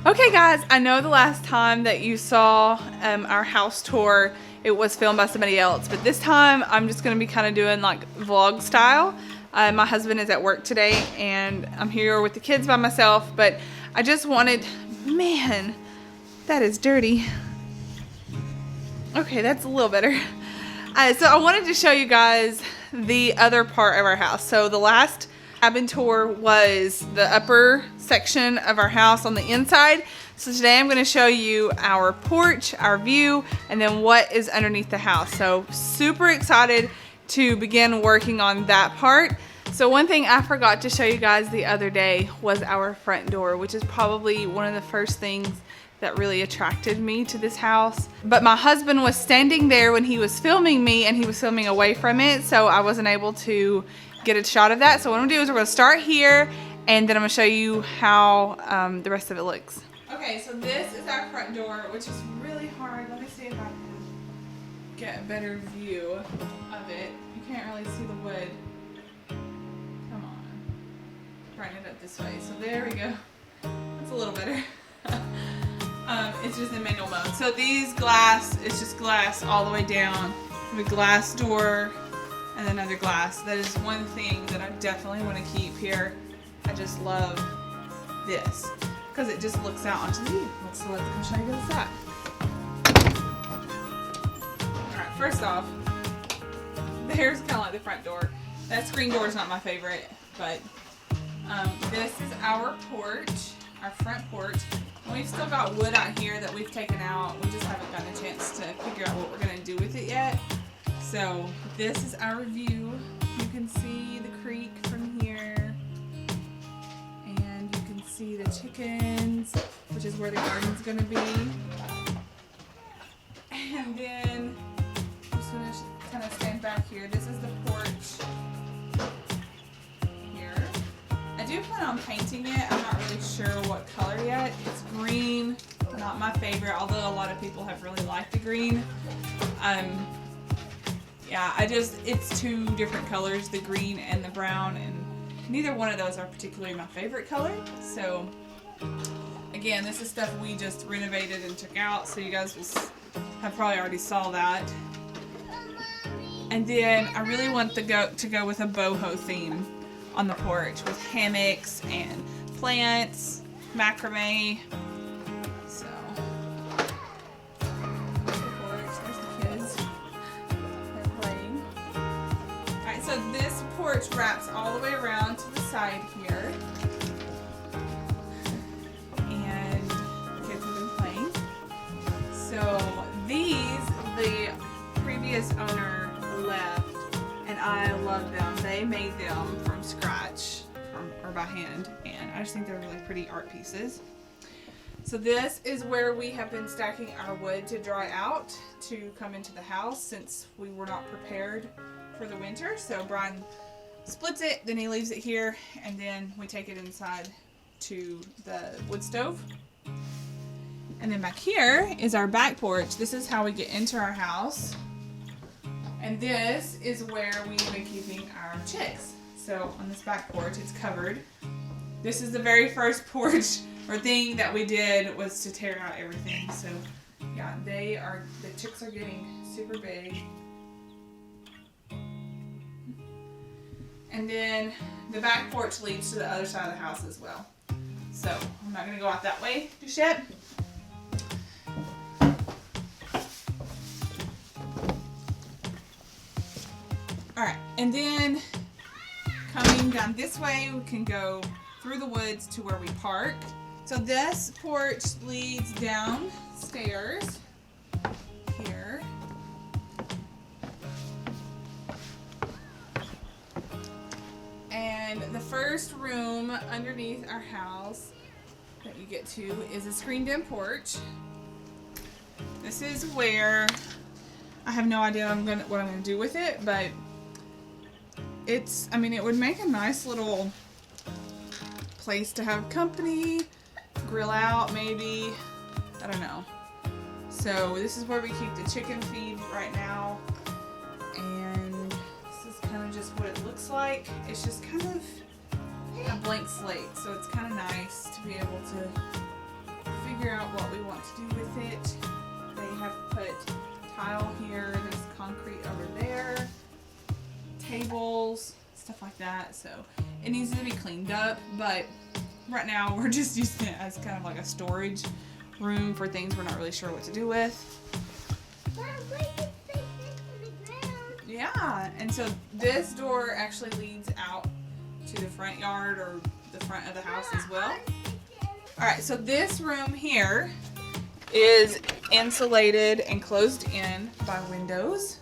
Okay guys, I know the last time that you saw our house tour, it was filmed by somebody else, but this time I'm just going to be kind of doing like vlog style. My husband is at work today and I'm here with the kids by myself, but I just wanted, man, that is dirty. Okay, that's a little better. So I wanted to show you guys the other part of our house. So the last cabin tour was the upper section of our house on the inside. So today I'm going to show you our porch, our view, and then what is underneath the house. So super excited to begin working on that part. So one thing I forgot to show you guys the other day was our front door, which is probably one of the first things that really attracted me to this house. But my husband was standing there when he was filming me and he was filming away from it, so I wasn't able to get a shot of that. So what I'm gonna do is we're gonna start here and then I'm gonna show you how the rest of it looks. Okay, so this is our front door, which is really hard. Let me see if I can get a better view of it. You can't really see the wood. Come on. Bring it up this way. So there we go. That's a little better. It's just in manual mode. So these glass, it's just glass all the way down. We have a glass door and another glass. That is one thing that I definitely want to keep here. I just love this because it just looks out onto the view. Let's show you this side. Alright, first off, there's kind of like the front door. That screen door is not my favorite, but this is our porch, our front porch. We've still got wood out here that we've taken out. We just haven't gotten a chance to figure out what we're going to do with it yet. So this is our view. You can see the creek from here. And you can see the chickens, which is where the garden's going to be. And then I'm just going to kind of stand back here. This is the porch. I do plan on painting it. I'm not really sure what color yet. It's green, not my favorite, although a lot of people have really liked the green. Yeah, it's two different colors, the green and the brown, and neither one of those are particularly my favorite color. So again, this is stuff we just renovated and took out, so you guys have probably already saw that. And then I really want to go with a boho theme on the porch with hammocks and plants, macrame. So, there's the porch, there's the kids. They're playing. Alright, so this porch wraps all the way around to the side here. And the kids have been playing. So these, the previous owner left. And I love them. They made them from scratch or by hand, and I just think they're really pretty art pieces. So this is where we have been stacking our wood to dry out to come into the house since we were not prepared for the winter. So Brian splits it, then he leaves it here, and then we take it inside to the wood stove. And then back here is our back porch. This is how we get into our house. And this is where we've been keeping our chicks. So on this back porch, it's covered. This is the very first porch or thing that we did was to tear out everything. So yeah, the chicks are getting super big. And then the back porch leads to the other side of the house as well. So I'm not gonna go out that way just yet. Alright, and then coming down this way, we can go through the woods to where we park. So this porch leads downstairs here. And the first room underneath our house that you get to is a screened-in porch. This is where I have no idea what I'm gonna do with it, but it would make a nice little place to have company, grill out maybe, I don't know. So this is where we keep the chicken feed right now, and this is kind of just what it looks like. It's just kind of a blank slate, so it's kind of nice to be able to that. So it needs to be cleaned up, but right now we're just using it as kind of like a storage room for things we're not really sure what to do with. Yeah, and so this door actually leads out to the front yard or the front of the house as well. Alright, so this room here is insulated and closed in by windows.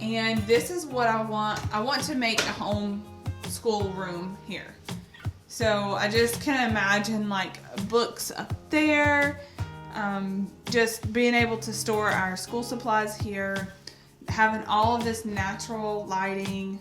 And this is what I want. I want to make a home school room here. So I just can imagine like books up there, just being able to store our school supplies here, having all of this natural lighting,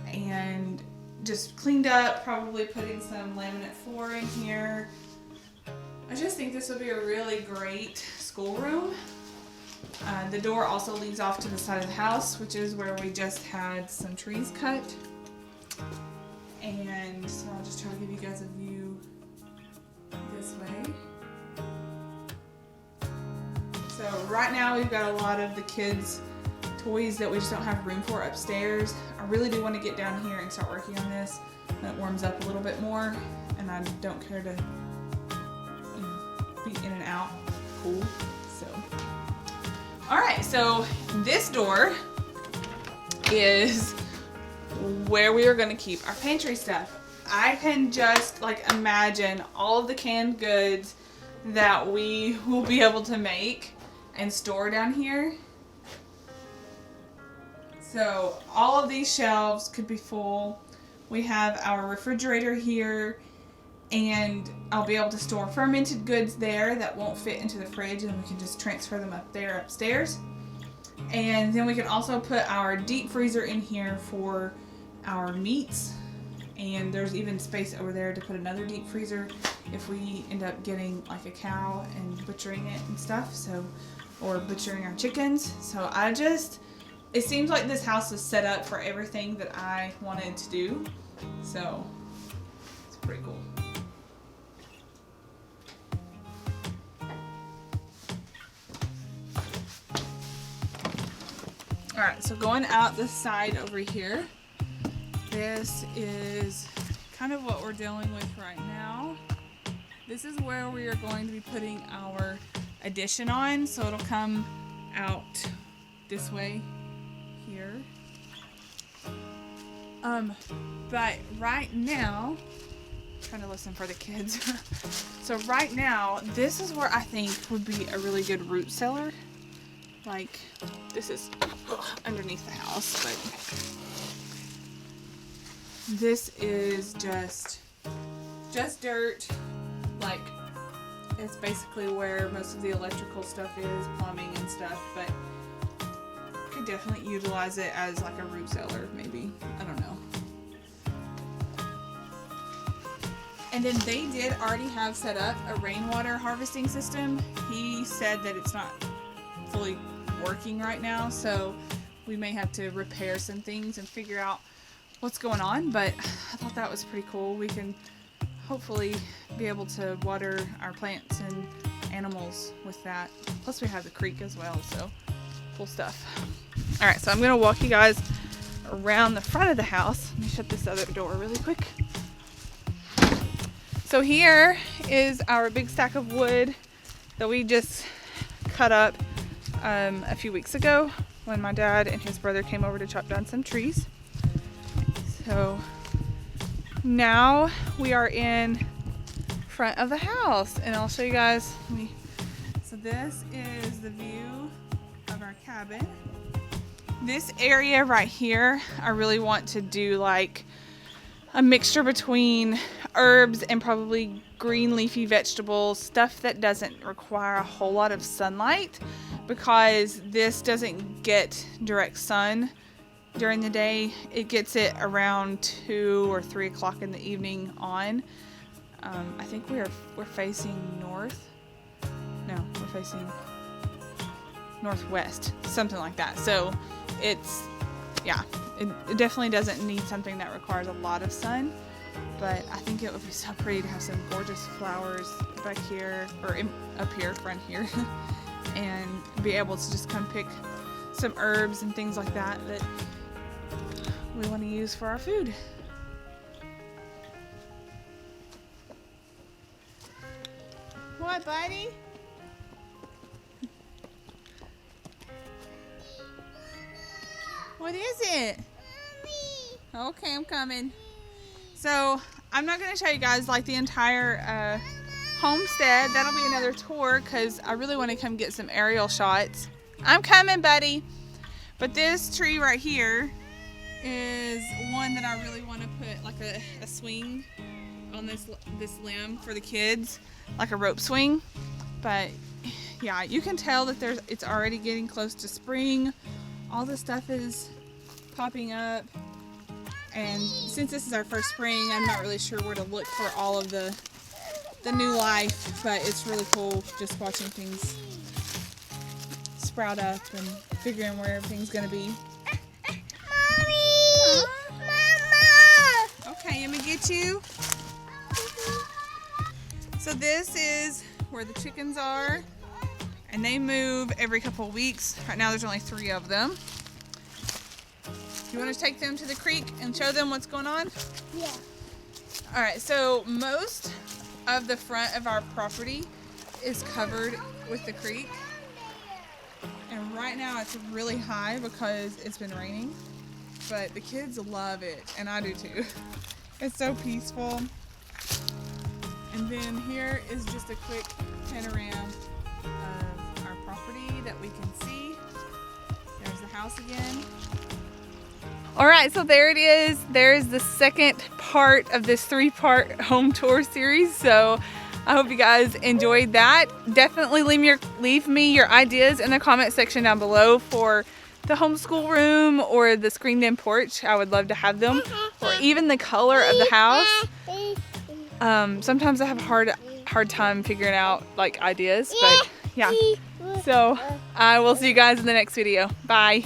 and just cleaned up, probably putting some laminate flooring here. I just think this would be a really great schoolroom. The door also leads off to the side of the house, which is where we just had some trees cut. And so I'll just try to give you guys a view this way. So right now we've got a lot of the kids' toys that we just don't have room for upstairs. I really do want to get down here and start working on this when it warms up a little bit more, and I don't care to be in and out cool. So alright, so this door is where we are going to keep our pantry stuff. I can just like imagine all of the canned goods that we will be able to make and store down here. So all of these shelves could be full. We have our refrigerator here, and I'll be able to store fermented goods there that won't fit into the fridge, and we can just transfer them up there upstairs. And then we can also put our deep freezer in here for our meats, and there's even space over there to put another deep freezer if we end up getting like a cow and butchering it and stuff, so, or butchering our chickens. So it seems like this house is set up for everything that I wanted to do, so it's pretty cool. Alright, so going out this side over here, this is kind of what we're dealing with right now. This is where we are going to be putting our addition on, so it'll come out this way here. But right now, I'm trying to listen for the kids. So right now, this is where I think would be a really good root cellar. Like, this is underneath the house, but this is just dirt. Like, it's basically where most of the electrical stuff is, plumbing and stuff, but could definitely utilize it as like a root cellar, maybe. I don't know. And then they did already have set up a rainwater harvesting system. He said that it's not fully working right now, so we may have to repair some things and figure out what's going on, but I thought that was pretty cool. We can hopefully be able to water our plants and animals with that. Plus we have the creek as well, so cool stuff. Alright, so I'm going to walk you guys around the front of the house. Let me shut this other door really quick. So here is our big stack of wood that we just cut up a few weeks ago when my dad and his brother came over to chop down some trees. So now we are in front of the house, and I'll show you guys. So this is the view of our cabin. This area right here, I really want to do like a mixture between herbs and probably green leafy vegetables, stuff that doesn't require a whole lot of sunlight, because this doesn't get direct sun during the day. It gets it around 2 or 3 o'clock in the evening on. I think we're facing north. No, we're facing northwest, something like that. So it's, yeah, it definitely doesn't need something that requires a lot of sun, but I think it would be so pretty to have some gorgeous flowers back here, or up here, front here, and be able to just come pick some herbs and things like that that we want to use for our food. What, buddy? What is it? Okay, I'm coming. So I'm not going to show you guys like the entire homestead. That'll be another tour because I really want to come get some aerial shots. I'm coming, buddy. But this tree right here is one that I really want to put like a swing on this limb for the kids, like a rope swing. But yeah, you can tell that it's already getting close to spring. All the stuff is popping up, and since this is our first spring, I'm not really sure where to look for all of the new life, but it's really cool just watching things sprout up and figuring where everything's gonna be. Mommy! Mama! Okay, let me get you. So this is where the chickens are, and they move every couple of weeks. Right now there's only 3 of them. You want to take them to the creek and show them what's going on? Yeah. All right, so most of the front of our property is covered with the creek. And right now it's really high because it's been raining, but the kids love it, and I do too. It's so peaceful. And then here is just a quick panorama of our property that we can see. There's the house again. All right, so there it is. There's the second part of this 3-part home tour series. So I hope you guys enjoyed that. Definitely leave me your ideas in the comment section down below for the homeschool room or the screened-in porch. I would love to have them, or even the color of the house. Sometimes I have a hard time figuring out like ideas, but yeah. So I will see you guys in the next video. Bye.